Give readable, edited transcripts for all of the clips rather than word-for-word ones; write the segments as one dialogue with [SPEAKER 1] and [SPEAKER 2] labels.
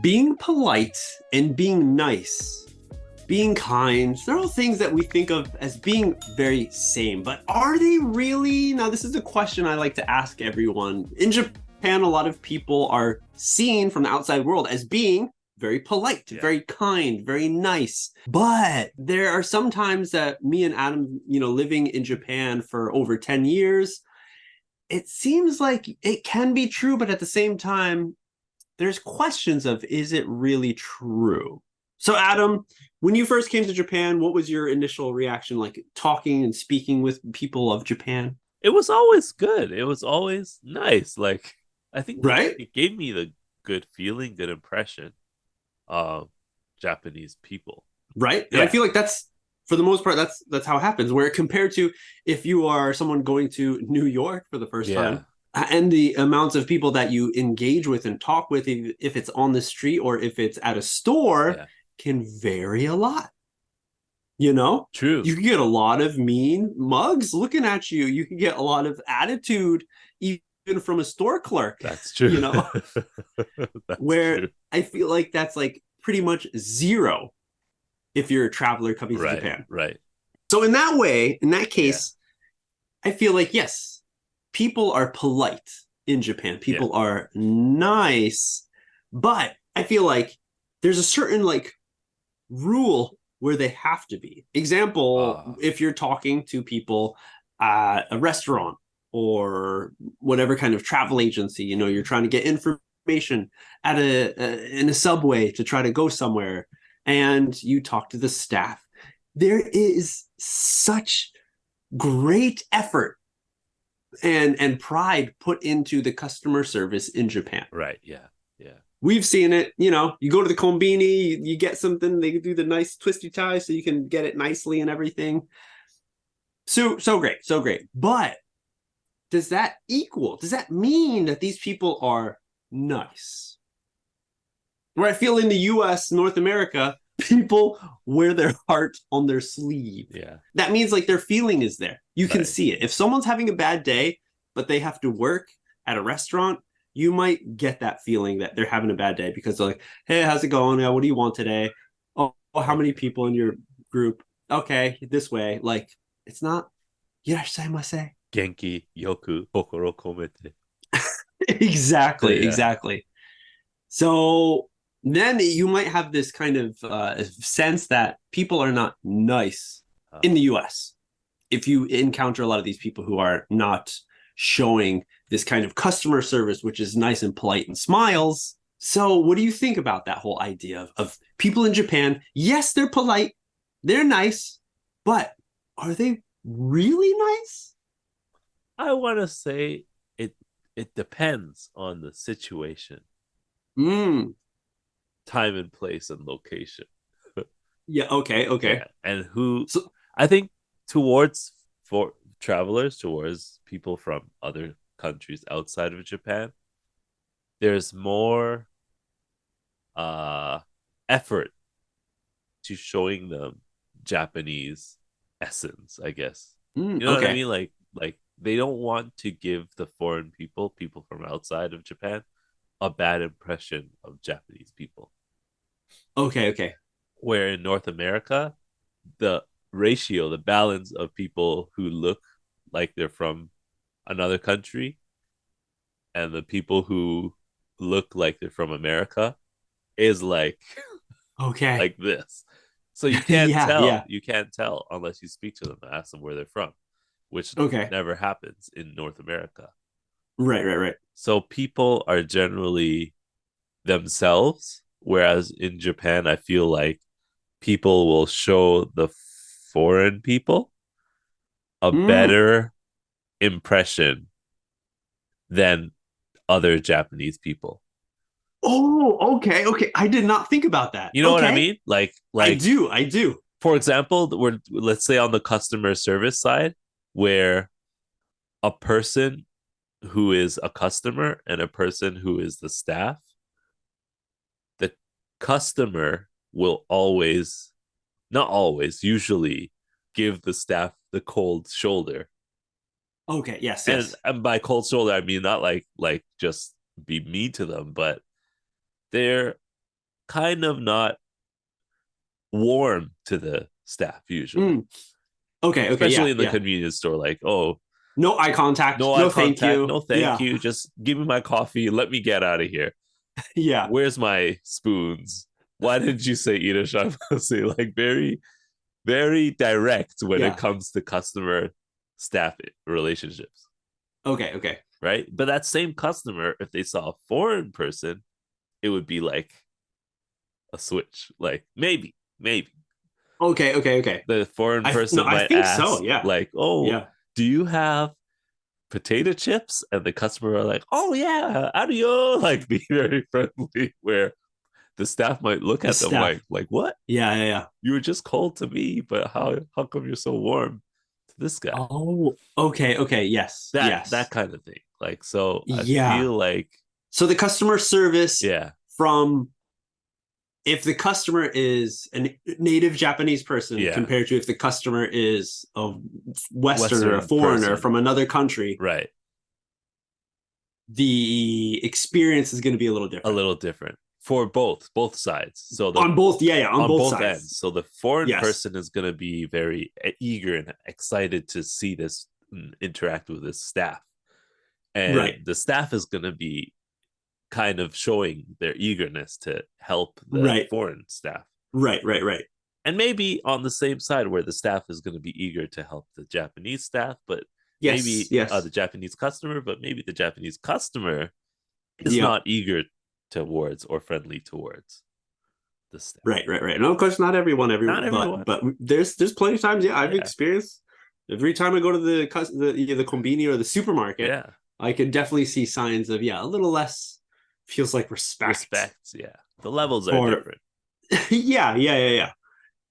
[SPEAKER 1] Being polite and being nice, being kind, they're all things that we think of as being very same, but are they really? Now, this is a question I like to ask everyone. In Japan, a lot of people are seen from the outside world as being very polite, very kind, very nice. But there are some times that me and Adam, living in Japan for over 10 years, it seems like it can be true, but at the same time, there's questions of, is it really true? So, Adam, when you first came to Japan, what was your initial reaction like talking and speaking with people of Japan?
[SPEAKER 2] It was always good. It was always nice. Like I think
[SPEAKER 1] Right?
[SPEAKER 2] it gave me the good feeling, good impression of Japanese people.
[SPEAKER 1] Right? And I
[SPEAKER 2] Yeah,
[SPEAKER 1] feel like that's for the most part, that's how it happens. Where compared to if you are someone going to New York for the first
[SPEAKER 2] yeah,
[SPEAKER 1] time, and the amounts of people that you engage with and talk with, if it's on the street or if it's at a store,
[SPEAKER 2] yeah.
[SPEAKER 1] can vary a lot. You know,
[SPEAKER 2] True.
[SPEAKER 1] you can get a lot of mean mugs looking at you. You can get a lot of attitude, even from a store clerk,
[SPEAKER 2] That's true.
[SPEAKER 1] you know,
[SPEAKER 2] That's
[SPEAKER 1] where
[SPEAKER 2] true.
[SPEAKER 1] I feel like that's like pretty much zero if you're a traveler coming to
[SPEAKER 2] Right,
[SPEAKER 1] Japan.
[SPEAKER 2] right.
[SPEAKER 1] So, in that way, in that
[SPEAKER 2] Yeah,
[SPEAKER 1] case, I feel like, yes, people are polite in Japan,
[SPEAKER 2] yeah.
[SPEAKER 1] people are nice, but I feel like there's a certain like rule where they have to be. Example,
[SPEAKER 2] Uh,
[SPEAKER 1] if you're talking to people at a restaurant or whatever kind of travel agency, you're trying to get information at in a subway to try to go somewhere, and you talk to the staff. There is such great effort and pride put into the customer service in Japan.
[SPEAKER 2] right. Yeah, yeah.
[SPEAKER 1] We've seen it. You go to the kombini, you get something, they do the nice twisty tie so you can get it nicely and everything. So great, so great. But does that mean that these people are nice? Where I feel in the US, North America, people wear their heart on their sleeve.
[SPEAKER 2] Yeah,
[SPEAKER 1] That means like their feeling is there. You can
[SPEAKER 2] right.
[SPEAKER 1] see it. If someone's having a bad day, but they have to work at a restaurant, you might get that feeling that they're having a bad day because they're like, hey, how's it going? What do you want today? How many people in your group? Okay, this way. Like, it's not, say.
[SPEAKER 2] Genki yoku kokoro komete.
[SPEAKER 1] Exactly,
[SPEAKER 2] Yeah,
[SPEAKER 1] exactly. So then you might have this kind of sense that people are not nice in
[SPEAKER 2] uh,
[SPEAKER 1] the US. If you encounter a lot of these people who are not showing this kind of customer service, which is nice and polite and smiles. So, what do you think about that whole idea of people in Japan? Yes, they're polite, they're nice, but are they really nice?
[SPEAKER 2] I want to say it. It depends on the situation,
[SPEAKER 1] Mm,
[SPEAKER 2] time and place and location.
[SPEAKER 1] yeah, okay, okay.
[SPEAKER 2] Yeah, and who
[SPEAKER 1] So,
[SPEAKER 2] I think towards for travelers towards people from other countries outside of Japan, there's more uh effort to showing them Japanese essence, I guess. You know what I
[SPEAKER 1] okay,
[SPEAKER 2] mean? Like they don't want to give the foreign people from outside of Japan, a bad impression of Japanese people.
[SPEAKER 1] okay, okay.
[SPEAKER 2] Where in North America, the ratio, the balance of people who look like they're from another country and the people who look like they're from America is
[SPEAKER 1] Okay.
[SPEAKER 2] like this. So you can't
[SPEAKER 1] Yeah,
[SPEAKER 2] tell.
[SPEAKER 1] yeah.
[SPEAKER 2] You can't tell unless you speak to them and ask them where they're from, which
[SPEAKER 1] Okay.
[SPEAKER 2] never happens in North America.
[SPEAKER 1] Right, right, right.
[SPEAKER 2] So people are generally themselves, whereas in Japan, I feel like people will show the foreign people a
[SPEAKER 1] Mm.
[SPEAKER 2] better impression than other Japanese people.
[SPEAKER 1] Oh, okay, okay. I did not think about that.
[SPEAKER 2] You know what I
[SPEAKER 1] Okay.
[SPEAKER 2] mean? Like
[SPEAKER 1] I
[SPEAKER 2] like
[SPEAKER 1] do, I do.
[SPEAKER 2] for example, we're let's say on the customer service side, where a person who is a customer and a person who is the staff, the customer will always, not always, usually give the staff the cold shoulder.
[SPEAKER 1] Okay, yes,
[SPEAKER 2] And
[SPEAKER 1] yes.
[SPEAKER 2] and by cold shoulder, I mean not like just be mean to them, but they're kind of not warm to the staff usually.
[SPEAKER 1] Okay,
[SPEAKER 2] Especially
[SPEAKER 1] yeah,
[SPEAKER 2] in the
[SPEAKER 1] yeah.
[SPEAKER 2] convenience store, like, oh,
[SPEAKER 1] No eye contact,
[SPEAKER 2] no eye
[SPEAKER 1] no thank
[SPEAKER 2] contact,
[SPEAKER 1] you.
[SPEAKER 2] no thank
[SPEAKER 1] Yeah,
[SPEAKER 2] you. Just give me my coffee. Let me get out of here.
[SPEAKER 1] yeah,
[SPEAKER 2] Where's my spoons? Why didn't you say irashaimase? Like very, very direct when it
[SPEAKER 1] yeah.
[SPEAKER 2] comes to customer staff relationships.
[SPEAKER 1] Okay.
[SPEAKER 2] Right. But that same customer, if they saw a foreign person, it would be like a switch. Like maybe
[SPEAKER 1] Okay.
[SPEAKER 2] the foreign
[SPEAKER 1] No,
[SPEAKER 2] person
[SPEAKER 1] I
[SPEAKER 2] might
[SPEAKER 1] think so.
[SPEAKER 2] ask,
[SPEAKER 1] Yeah,
[SPEAKER 2] like, oh,
[SPEAKER 1] yeah,
[SPEAKER 2] do you have potato chips? And the customer are like, oh yeah, adios, like be very friendly, where the staff might look
[SPEAKER 1] the
[SPEAKER 2] at them
[SPEAKER 1] staff.
[SPEAKER 2] like what?
[SPEAKER 1] Yeah.
[SPEAKER 2] You were just cold to me, but how come you're so warm to this guy?
[SPEAKER 1] Oh, okay.
[SPEAKER 2] That
[SPEAKER 1] Yes.
[SPEAKER 2] kind of thing. Like, so I
[SPEAKER 1] Yeah.
[SPEAKER 2] feel like,
[SPEAKER 1] So the customer service
[SPEAKER 2] yeah,
[SPEAKER 1] from if the customer is a native Japanese person
[SPEAKER 2] yeah,
[SPEAKER 1] compared to if the customer is a Westerner, a
[SPEAKER 2] Western
[SPEAKER 1] foreigner
[SPEAKER 2] person,
[SPEAKER 1] from another country,
[SPEAKER 2] right?
[SPEAKER 1] the experience is going to be a little
[SPEAKER 2] A
[SPEAKER 1] different
[SPEAKER 2] little different for both sides. So the
[SPEAKER 1] on both. Yeah, on
[SPEAKER 2] on
[SPEAKER 1] both
[SPEAKER 2] both ends.
[SPEAKER 1] sides.
[SPEAKER 2] So the foreign
[SPEAKER 1] Yes.
[SPEAKER 2] person is going to be very eager and excited to see this, interact with this staff, and
[SPEAKER 1] Right.
[SPEAKER 2] the staff is going to be kind of showing their eagerness to help the
[SPEAKER 1] Right.
[SPEAKER 2] foreign staff.
[SPEAKER 1] Right.
[SPEAKER 2] And maybe on the same side where the staff is going to be eager to help the Japanese staff, but maybe
[SPEAKER 1] Yes.
[SPEAKER 2] the Japanese customer, but maybe the Japanese customer is
[SPEAKER 1] Yep.
[SPEAKER 2] not eager towards or friendly towards the staff.
[SPEAKER 1] Right. No, of course, not everyone,
[SPEAKER 2] Not everyone.
[SPEAKER 1] but there's plenty of times. Yeah, I've
[SPEAKER 2] Yeah.
[SPEAKER 1] experienced every time I go to the combini or the supermarket,
[SPEAKER 2] Yeah.
[SPEAKER 1] I can definitely see signs of a little less feels like respect
[SPEAKER 2] Yeah. The levels are
[SPEAKER 1] for
[SPEAKER 2] different.
[SPEAKER 1] yeah.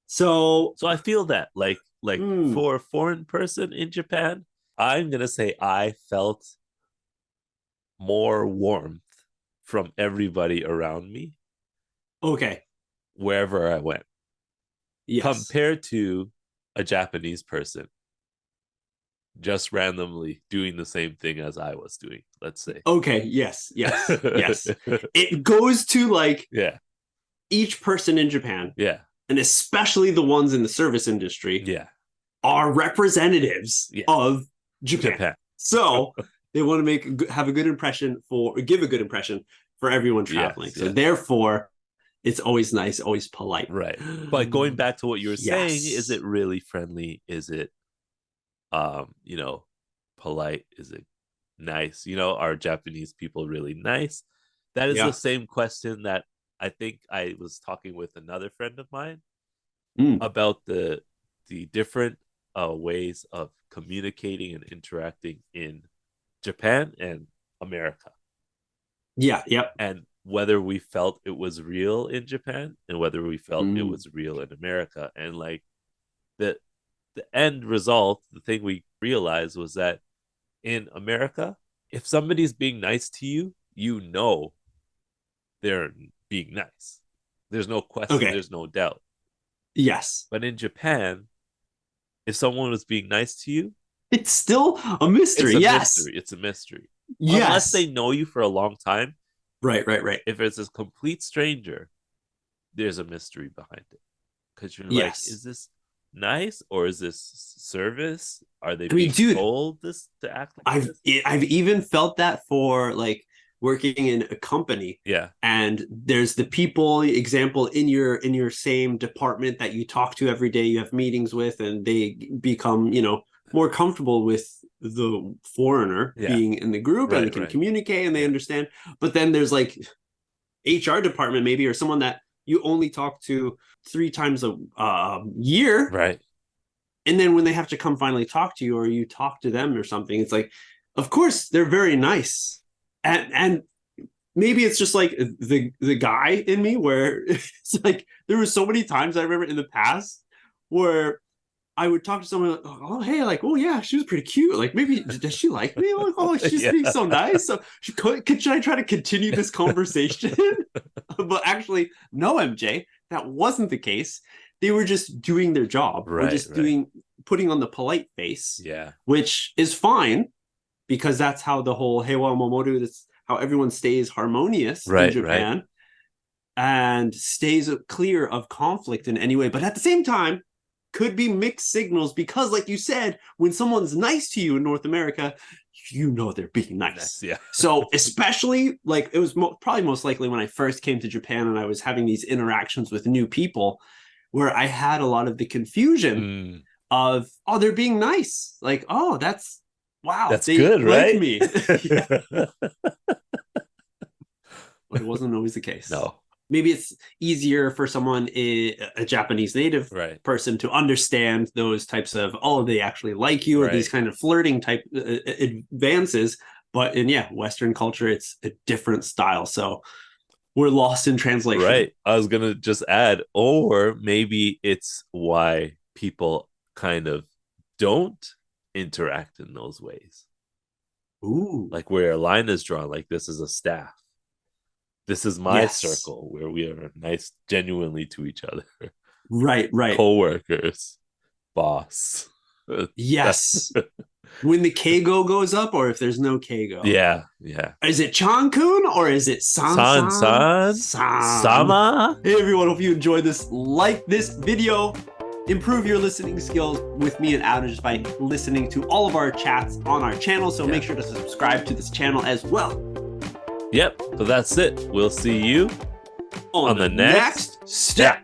[SPEAKER 1] So
[SPEAKER 2] So I feel that like
[SPEAKER 1] mm,
[SPEAKER 2] for a foreign person in Japan, I'm gonna say I felt more warmth from everybody around me
[SPEAKER 1] okay,
[SPEAKER 2] wherever I went
[SPEAKER 1] yes,
[SPEAKER 2] compared to a Japanese person just randomly doing the same thing as I was doing, let's say.
[SPEAKER 1] okay, yes. It goes to like
[SPEAKER 2] Yeah.
[SPEAKER 1] each person in Japan,
[SPEAKER 2] Yeah.
[SPEAKER 1] and especially the ones in the service industry,
[SPEAKER 2] Yeah.
[SPEAKER 1] are representatives
[SPEAKER 2] Yes.
[SPEAKER 1] of Japan.
[SPEAKER 2] Japan.
[SPEAKER 1] So they want to have a good impression give a good impression for everyone traveling.
[SPEAKER 2] Yes.
[SPEAKER 1] So
[SPEAKER 2] Yes.
[SPEAKER 1] therefore, it's always nice, always polite.
[SPEAKER 2] Right. But going back to what you were saying, is
[SPEAKER 1] Yes.
[SPEAKER 2] it really friendly? Is it you know, polite? Is it nice? You know, are Japanese people really nice? That is the
[SPEAKER 1] Yeah.
[SPEAKER 2] same question that I think I was talking with another friend of mine
[SPEAKER 1] Mm.
[SPEAKER 2] about the different ways of communicating and interacting in Japan and America,
[SPEAKER 1] Yeah. Yep.
[SPEAKER 2] and whether we felt it was real in Japan and whether we felt it
[SPEAKER 1] Mm.
[SPEAKER 2] was real in America. And like the the end result, the thing we realized was that in America, if somebody's being nice to you, you know they're being nice. There's no question,
[SPEAKER 1] Okay.
[SPEAKER 2] there's no doubt.
[SPEAKER 1] Yes.
[SPEAKER 2] But in Japan, if someone was being nice to you,
[SPEAKER 1] It's still a
[SPEAKER 2] it's
[SPEAKER 1] mystery.
[SPEAKER 2] a
[SPEAKER 1] Yes.
[SPEAKER 2] mystery. It's a mystery. Unless they
[SPEAKER 1] Yes.
[SPEAKER 2] know you for a long time,
[SPEAKER 1] Right.
[SPEAKER 2] if it's a complete stranger, there's a mystery behind it. Because you're like,
[SPEAKER 1] Yes.
[SPEAKER 2] is this nice or is this service? Are they
[SPEAKER 1] I mean,
[SPEAKER 2] being
[SPEAKER 1] dude,
[SPEAKER 2] told this to act like
[SPEAKER 1] I've
[SPEAKER 2] this?
[SPEAKER 1] I've even felt that for like working in a company,
[SPEAKER 2] Yeah.
[SPEAKER 1] and there's the people example in your same department that you talk to every day, you have meetings with, and they become more comfortable with the foreigner
[SPEAKER 2] Yeah.
[SPEAKER 1] being in the group, and they
[SPEAKER 2] Right.
[SPEAKER 1] can
[SPEAKER 2] Right.
[SPEAKER 1] communicate and they
[SPEAKER 2] Yeah.
[SPEAKER 1] understand. But then there's like HR department maybe, or someone that you only talk to 3 times a year,
[SPEAKER 2] Right.
[SPEAKER 1] and then when they have to come finally talk to you, or you talk to them or something, it's like, of course they're very nice, and maybe it's just like the guy in me where it's like there were so many times I remember in the past where I would talk to someone like, oh hey, like, oh yeah, she was pretty cute, like maybe does she like me, like, oh she's
[SPEAKER 2] Yeah.
[SPEAKER 1] being so nice, so should I try to continue this conversation? But actually no, MJ, that wasn't the case. They were just doing their job, or
[SPEAKER 2] Right.
[SPEAKER 1] just
[SPEAKER 2] Right.
[SPEAKER 1] putting on the polite face,
[SPEAKER 2] Yeah.
[SPEAKER 1] which is fine because that's how the whole Heiwa Momoru, that's how everyone stays harmonious in
[SPEAKER 2] Right. Right.
[SPEAKER 1] Japan. and stays clear of conflict in any way. But at the same time, could be mixed signals because, like you said, when someone's nice to you in North America, you know they're being nice.
[SPEAKER 2] Yeah.
[SPEAKER 1] So especially like it was probably most likely when I first came to Japan and I was having these interactions with new people where I had a lot of the confusion of, oh, they're being nice. Like, oh, that's they
[SPEAKER 2] good,
[SPEAKER 1] like
[SPEAKER 2] right?
[SPEAKER 1] me. But it wasn't always the case.
[SPEAKER 2] No.
[SPEAKER 1] Maybe it's easier for someone, a Japanese native person, to understand those types of, oh, they actually like you, or these kind of flirting type advances. But in Western culture, it's a different style. So we're lost in translation.
[SPEAKER 2] Right. I was going to just add, or maybe it's why people kind of don't interact in those ways.
[SPEAKER 1] Ooh.
[SPEAKER 2] Like where a line is drawn, like this is a staff. This is my circle where we are nice genuinely to each other.
[SPEAKER 1] Right.
[SPEAKER 2] Co-workers, boss.
[SPEAKER 1] Yes. When the Keigo goes up, or if there's no Keigo.
[SPEAKER 2] Yeah.
[SPEAKER 1] Is it Chan-kun or is it San?
[SPEAKER 2] Sama?
[SPEAKER 1] Hey everyone, hope you enjoyed this. Like this video. Improve your listening skills with me and Adam just by listening to all of our chats on our channel. So make sure to subscribe to this channel as well.
[SPEAKER 2] Yep, but that's it. We'll see you on the next step.